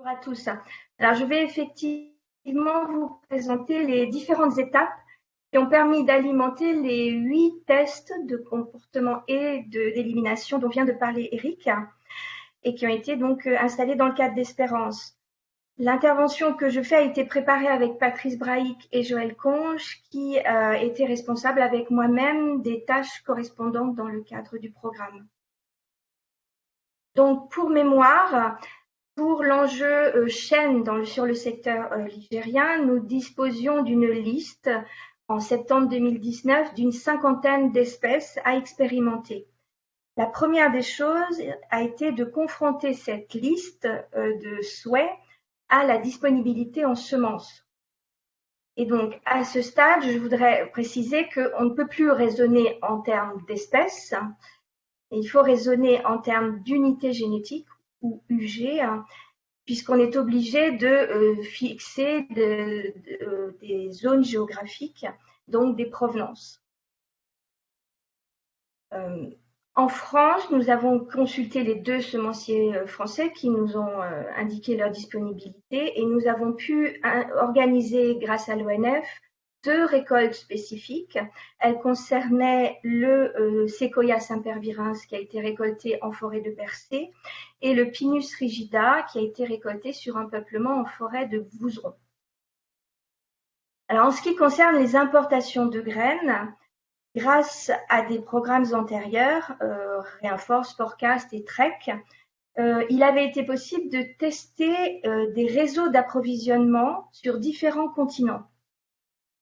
Bonjour à tous. Alors, je vais effectivement vous présenter les différentes étapes qui ont permis d'alimenter les 8 tests de comportement et d'élimination dont vient de parler Eric et qui ont été donc installés dans le cadre d'Espérance. L'intervention que je fais a été préparée avec Patrice Brahic et Joël Conge qui étaient responsables avec moi-même des tâches correspondantes dans le cadre du programme. Donc, pour mémoire, pour l'enjeu chêne sur le secteur ligérien, nous disposions d'une liste en septembre 2019 d'une 50aine d'espèces à expérimenter. La première des choses a été de confronter cette liste de souhaits à la disponibilité en semences. Et donc, à ce stade, je voudrais préciser qu'on ne peut plus raisonner en termes d'espèces, il faut raisonner en termes d'unités génétiques ou UG, puisqu'on est obligé de fixer des zones géographiques, donc des provenances. En France, nous avons consulté les 2 semenciers français qui nous ont indiqué leur disponibilité et nous avons pu organiser, grâce à l'ONF, 2 récoltes spécifiques. Elles concernaient le Sequoia sempervirens qui a été récolté en forêt de Percé et le Pinus rigida qui a été récolté sur un peuplement en forêt de Vouzeron. Alors, en ce qui concerne les importations de graines, grâce à des programmes antérieurs, Reinforce, Forecast et Trek, il avait été possible de tester des réseaux d'approvisionnement sur différents continents.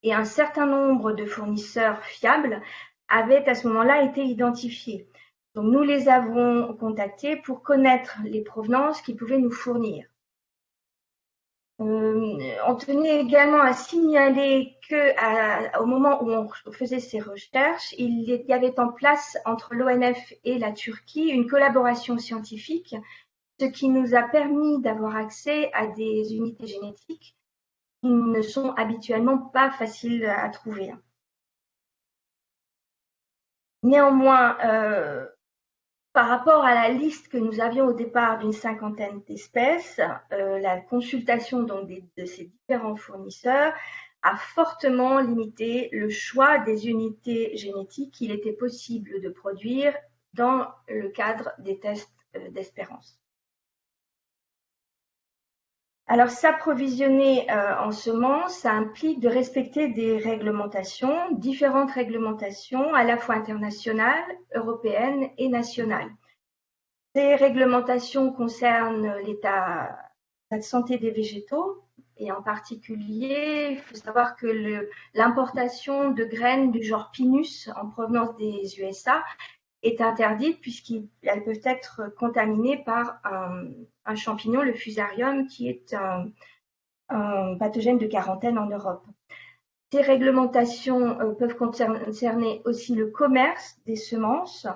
Et un certain nombre de fournisseurs fiables avaient à ce moment-là été identifiés. Donc nous les avons contactés pour connaître les provenances qu'ils pouvaient nous fournir. On tenait également à signaler qu'au moment où on faisait ces recherches, il y avait en place entre l'ONF et la Turquie une collaboration scientifique, ce qui nous a permis d'avoir accès à des unités génétiques qui ne sont habituellement pas faciles à trouver. Néanmoins, par rapport à la liste que nous avions au départ d'une 50aine d'espèces, la consultation donc de ces différents fournisseurs a fortement limité le choix des unités génétiques qu'il était possible de produire dans le cadre des tests d'espérance. Alors, s'approvisionner en semences, ça implique de respecter des réglementations, différentes réglementations, à la fois internationales, européennes et nationales. Ces réglementations concernent l'état de santé des végétaux et en particulier, il faut savoir que l'importation de graines du genre Pinus en provenance des USA est interdite puisqu'elles peuvent être contaminées par un champignon, le fusarium, qui est un pathogène de quarantaine en Europe. Ces réglementations peuvent concerner aussi le commerce des semences,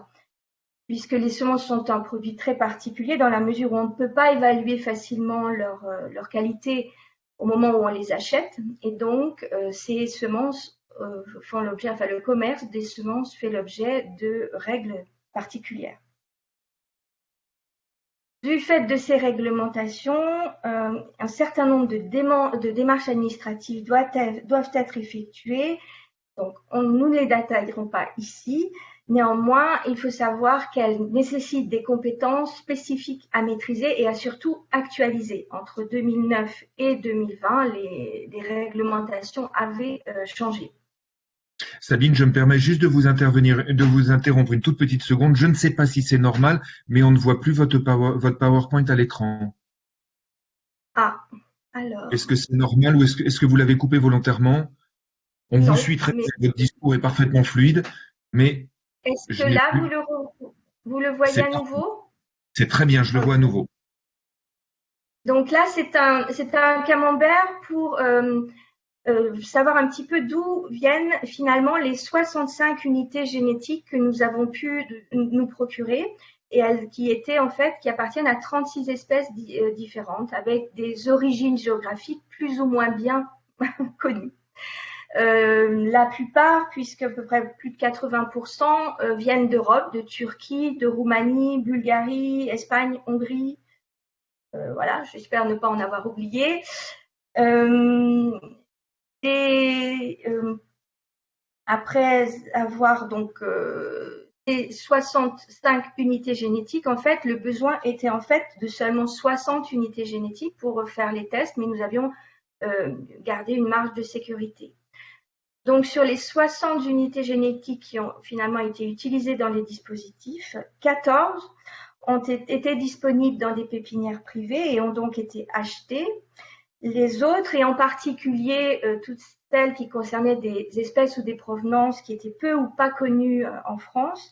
puisque les semences sont un produit très particulier dans la mesure où on ne peut pas évaluer facilement leur qualité au moment où on les achète. Et donc, ces semences font l'objet, enfin le commerce des semences fait l'objet de règles particulières. Du fait de ces réglementations, un certain nombre de démarches administratives doivent être effectuées. Donc, nous ne les détaillerons pas ici. Néanmoins, il faut savoir qu'elles nécessitent des compétences spécifiques à maîtriser et à surtout actualiser. Entre 2009 et 2020, les réglementations avaient changé. Sabine, je me permets juste de vous interrompre une toute petite seconde. Je ne sais pas si c'est normal, mais on ne voit plus votre PowerPoint à l'écran. Ah, alors. Est-ce que c'est normal ou est-ce que vous l'avez coupé volontairement? On vous suit très bien, votre discours est parfaitement fluide, mais est-ce que là, vous le voyez à nouveau? C'est très bien, je le vois à nouveau. Donc là, c'est un camembert pour savoir un petit peu d'où viennent finalement les 65 unités génétiques que nous avons pu nous procurer et qui appartiennent à 36 espèces différentes avec des origines géographiques plus ou moins bien connues. La plupart, puisque à peu près plus de 80% viennent d'Europe, de Turquie, de Roumanie, Bulgarie, Espagne, Hongrie, Voilà, j'espère ne pas en avoir oublié. Euh, Après avoir donc 65 unités génétiques, en fait, le besoin était en fait de seulement 60 unités génétiques pour faire les tests, mais nous avions gardé une marge de sécurité. Donc, sur les 60 unités génétiques qui ont finalement été utilisées dans les dispositifs, 14 ont été disponibles dans des pépinières privées et ont donc été achetées. Les autres, et en particulier toutes celles qui concernaient des espèces ou des provenances qui étaient peu ou pas connues en France,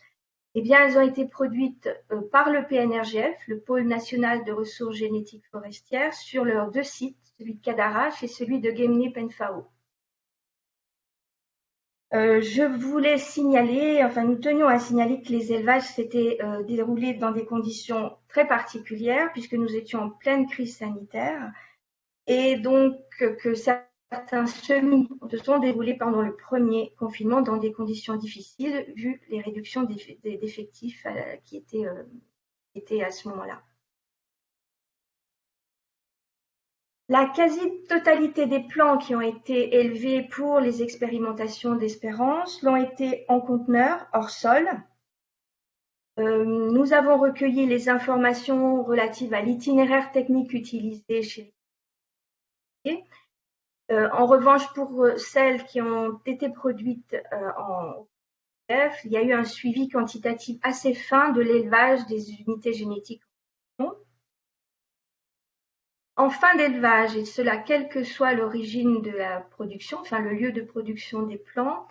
eh bien, elles ont été produites par le PNRGF, le Pôle national de ressources génétiques forestières, sur leurs 2 sites, celui de Cadarache et celui de Guémené-Penfao. Je voulais signaler, enfin nous tenions à signaler que les élevages s'étaient déroulés dans des conditions très particulières puisque nous étions en pleine crise sanitaire et donc que certains semis se sont déroulés pendant le premier confinement dans des conditions difficiles vu les réductions d'effectifs qui étaient à ce moment-là. La quasi-totalité des plants qui ont été élevés pour les expérimentations d'espérance l'ont été en conteneurs, hors sol. Nous avons recueilli les informations relatives à l'itinéraire technique utilisé chez les en revanche, pour celles qui ont été produites en OPF, il y a eu un suivi quantitatif assez fin de l'élevage des unités génétiques. En fin d'élevage, et cela quelle que soit l'origine de la production, enfin le lieu de production des plants,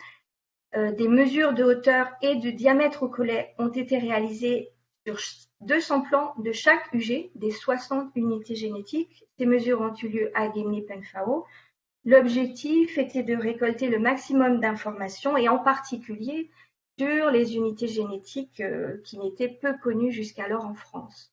des mesures de hauteur et de diamètre au collet ont été réalisées sur 200 plants de chaque UG des 60 unités génétiques. Ces mesures ont eu lieu à Guémené-Penfao. L'objectif était de récolter le maximum d'informations et en particulier sur les unités génétiques qui n'étaient peu connues jusqu'alors en France.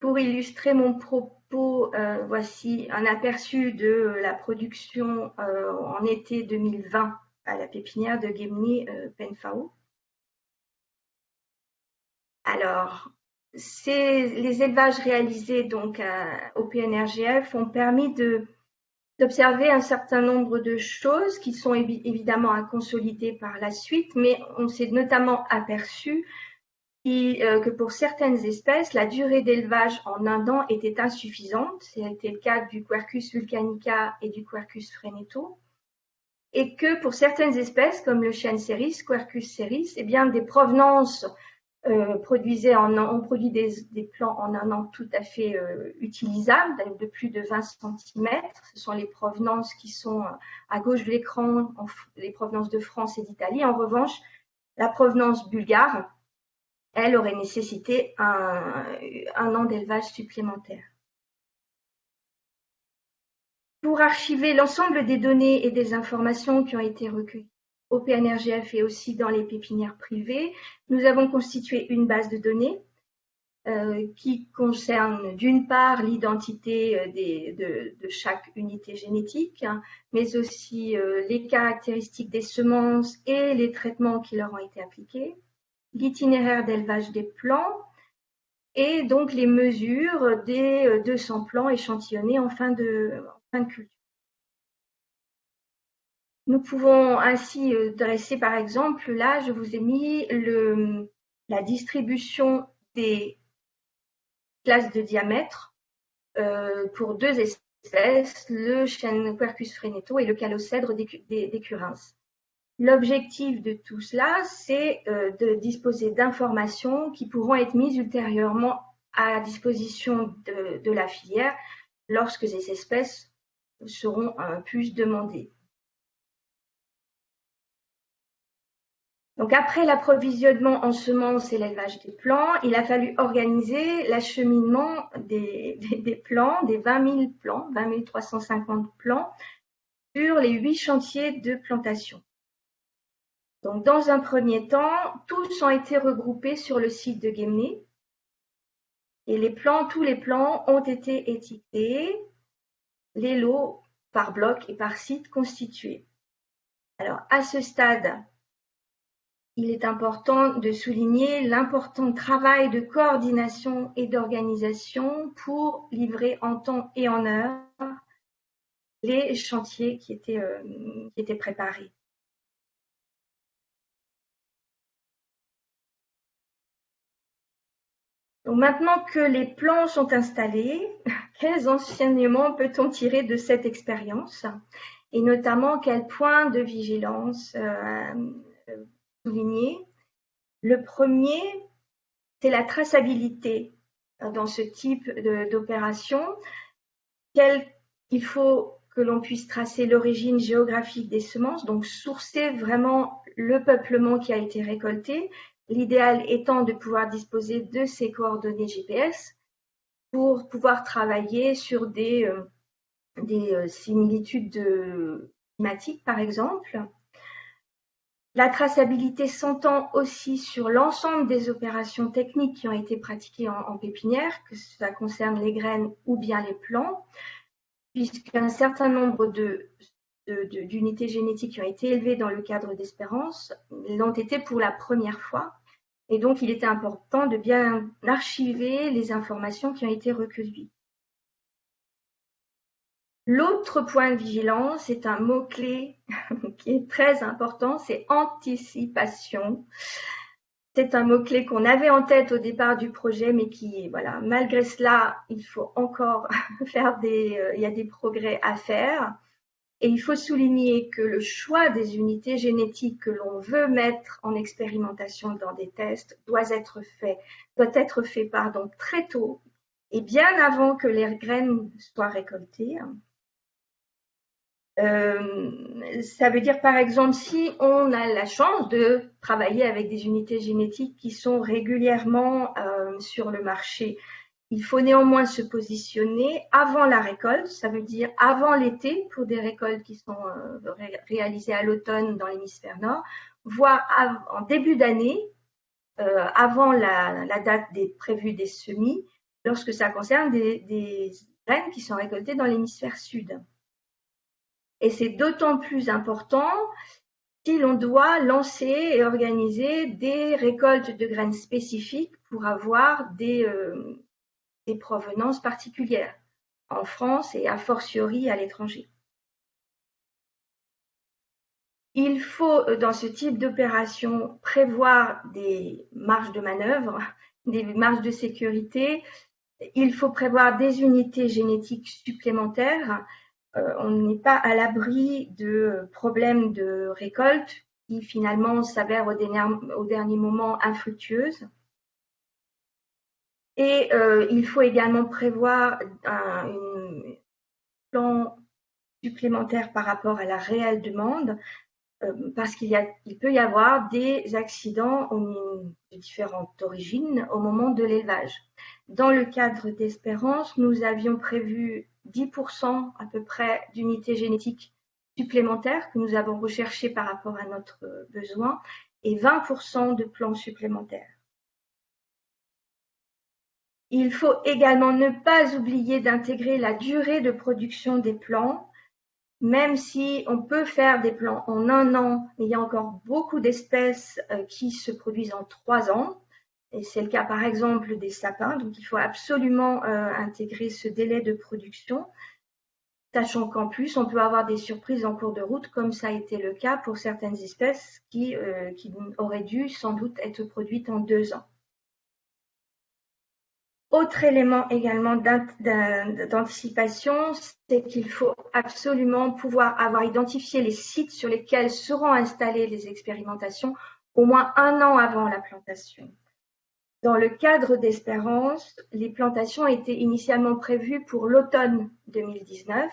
Pour illustrer mon propos, voici un aperçu de la production en été 2020 à la pépinière de Guémené-Penfao. Alors, les élevages réalisés donc au PNRGF ont permis d'observer un certain nombre de choses qui sont évidemment à consolider par la suite, mais on s'est notamment aperçu que pour certaines espèces, la durée d'élevage en 1 an était insuffisante. C'était le cas du Quercus vulcanica et du Quercus freneto. Et que pour certaines espèces, comme le chêne ceris, Quercus ceris, eh bien, des provenances on produit des plants en 1 an tout à fait utilisables, de plus de 20 cm. Ce sont les provenances qui sont à gauche de l'écran, les provenances de France et d'Italie. En revanche, la provenance bulgare, elle aurait nécessité un an d'élevage supplémentaire. Pour archiver l'ensemble des données et des informations qui ont été recueillies au PNRGF et aussi dans les pépinières privées, nous avons constitué une base de données qui concerne d'une part l'identité de chaque unité génétique, hein, mais aussi les caractéristiques des semences et les traitements qui leur ont été appliqués, l'itinéraire d'élevage des plants et donc les mesures des 200 plants échantillonnés en fin de culture. Nous pouvons ainsi dresser par exemple, là je vous ai mis la distribution des classes de diamètre pour 2 espèces, le chêne Quercus freneto et le calocèdre d'écurins. L'objectif de tout cela, c'est de disposer d'informations qui pourront être mises ultérieurement à disposition de la filière lorsque ces espèces seront plus demandées. Donc après l'approvisionnement en semences et l'élevage des plants, il a fallu organiser l'acheminement des plants, des 20 000 plants, 20 350 plants, sur les 8 chantiers de plantation. Donc dans un premier temps, tous ont été regroupés sur le site de Guémené et tous les plants ont été étiquetés, les lots par bloc et par site constitués. Alors à ce stade, il est important de souligner l'important travail de coordination et d'organisation pour livrer en temps et en heure les chantiers qui étaient préparés. Donc maintenant que les plans sont installés, quels enseignements peut-on tirer de cette expérience et notamment quels points de vigilance souligner? Le premier, c'est la traçabilité dans ce type d'opération. Il faut que l'on puisse tracer l'origine géographique des semences, donc sourcer vraiment le peuplement qui a été récolté, l'idéal étant de pouvoir disposer de ces coordonnées GPS pour pouvoir travailler sur des similitudes climatiques, par exemple. La traçabilité s'entend aussi sur l'ensemble des opérations techniques qui ont été pratiquées en pépinière, que ça concerne les graines ou bien les plants, puisqu'un certain nombre d'unités génétiques qui ont été élevées dans le cadre d'Espérance l'ont été pour la première fois. Et donc, il était important de bien archiver les informations qui ont été recueillies. L'autre point de vigilance est un mot-clé qui est très important, c'est anticipation. C'est un mot-clé qu'on avait en tête au départ du projet, mais qui, voilà, malgré cela, il faut encore faire il y a des progrès à faire. Et il faut souligner que le choix des unités génétiques que l'on veut mettre en expérimentation dans des tests doit être fait très tôt et bien avant que les graines soient récoltées. Ça veut dire par exemple si on a la chance de travailler avec des unités génétiques qui sont régulièrement sur le marché, il faut néanmoins se positionner avant la récolte, ça veut dire avant l'été pour des récoltes qui sont réalisées à l'automne dans l'hémisphère nord, voire en début d'année, avant la date prévue des semis, lorsque ça concerne des graines qui sont récoltées dans l'hémisphère sud. Et c'est d'autant plus important si l'on doit lancer et organiser des récoltes de graines spécifiques pour avoir des provenances particulières en France et a fortiori à l'étranger. Il faut, dans ce type d'opération, prévoir des marges de manœuvre, des marges de sécurité. Il faut prévoir des unités génétiques supplémentaires. On n'est pas à l'abri de problèmes de récolte qui finalement s'avèrent au dernier moment infructueuses. Et il faut également prévoir un plan supplémentaire par rapport à la réelle demande, parce qu'il peut y avoir des accidents de différentes origines au moment de l'élevage. Dans le cadre d'Espérance, nous avions prévu 10% à peu près d'unités génétiques supplémentaires que nous avons recherchées par rapport à notre besoin et 20% de plans supplémentaires. Il faut également ne pas oublier d'intégrer la durée de production des plants, même si on peut faire des plants en 1 an, il y a encore beaucoup d'espèces qui se produisent en 3 ans. Et c'est le cas par exemple des sapins, donc il faut absolument intégrer ce délai de production, sachant qu'en plus on peut avoir des surprises en cours de route, comme ça a été le cas pour certaines espèces qui auraient dû sans doute être produites en 2 ans. Autre élément également d'anticipation, c'est qu'il faut absolument pouvoir avoir identifié les sites sur lesquels seront installées les expérimentations au moins 1 an avant la plantation. Dans le cadre d'Espérance, les plantations étaient initialement prévues pour l'automne 2019.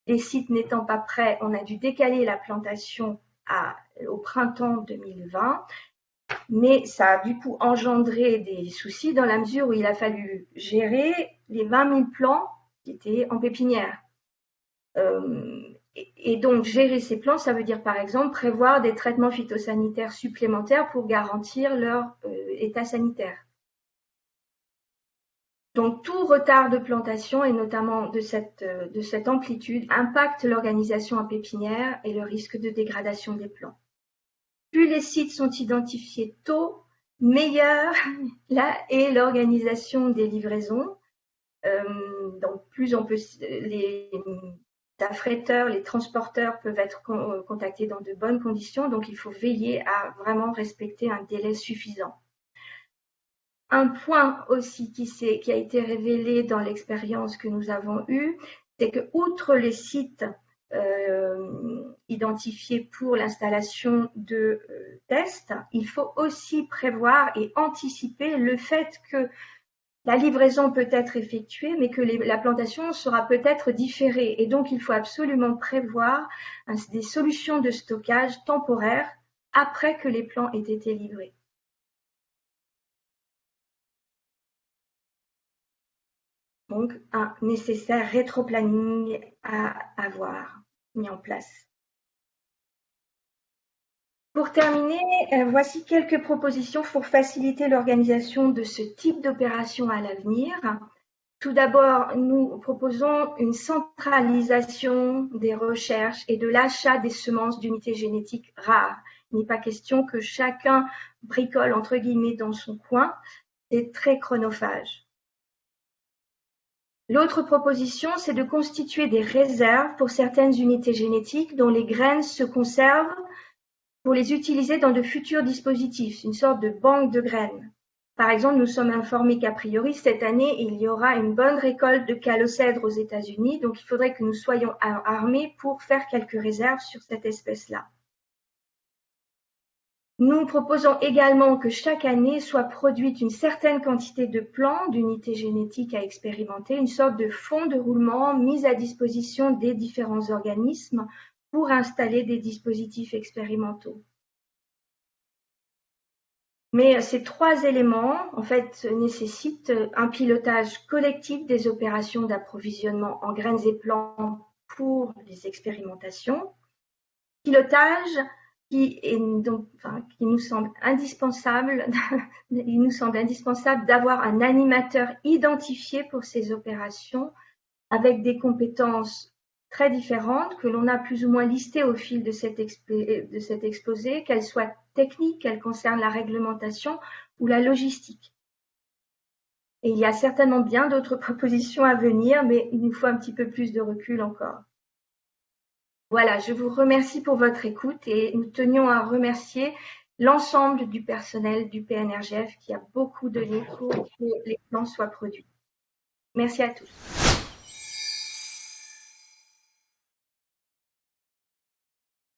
Les sites n'étant pas prêts, on a dû décaler la plantation au printemps 2020. Mais ça a du coup engendré des soucis dans la mesure où il a fallu gérer les 20 000 plants qui étaient en pépinière. Et donc gérer ces plants, ça veut dire par exemple prévoir des traitements phytosanitaires supplémentaires pour garantir leur état sanitaire. Donc tout retard de plantation et notamment de cette amplitude impacte l'organisation en pépinière et le risque de dégradation des plants. Plus les sites sont identifiés tôt, meilleure là est l'organisation des livraisons. Donc plus on peut, les affréteurs, les transporteurs peuvent être contactés dans de bonnes conditions, donc il faut veiller à vraiment respecter un délai suffisant. Un point aussi qui a été révélé dans l'expérience que nous avons eue, c'est que outre les sites identifiés pour l'installation de tests, il faut aussi prévoir et anticiper le fait que la livraison peut être effectuée, mais que la plantation sera peut-être différée. Et donc, il faut absolument prévoir des solutions de stockage temporaires après que les plants aient été livrés. Donc, un nécessaire rétro-planning à avoir mis en place. Pour terminer, voici quelques propositions pour faciliter l'organisation de ce type d'opération à l'avenir. Tout d'abord, nous proposons une centralisation des recherches et de l'achat des semences d'unités génétiques rares. Il n'est pas question que chacun bricole entre guillemets dans son coin, c'est très chronophage. L'autre proposition, c'est de constituer des réserves pour certaines unités génétiques dont les graines se conservent pour les utiliser dans de futurs dispositifs, une sorte de banque de graines. Par exemple, nous sommes informés qu'a priori, cette année, il y aura une bonne récolte de calocèdre aux États-Unis, donc il faudrait que nous soyons armés pour faire quelques réserves sur cette espèce-là. Nous proposons également que chaque année soit produite une certaine quantité de plants, d'unités génétiques à expérimenter, une sorte de fonds de roulement mis à disposition des différents organismes pour installer des dispositifs expérimentaux. Mais ces trois éléments, en fait, nécessitent un pilotage collectif des opérations d'approvisionnement en graines et plants pour les expérimentations. Pilotage qui nous semble indispensable, il nous semble indispensable d'avoir un animateur identifié pour ces opérations avec des compétences très différentes que l'on a plus ou moins listées au fil de cet exposé, qu'elles soient techniques, qu'elles concernent la réglementation ou la logistique. Et il y a certainement bien d'autres propositions à venir, mais il nous faut un petit peu plus de recul encore. Voilà, je vous remercie pour votre écoute et nous tenions à remercier l'ensemble du personnel du PNRGF qui a beaucoup donné pour que les plans soient produits. Merci à tous.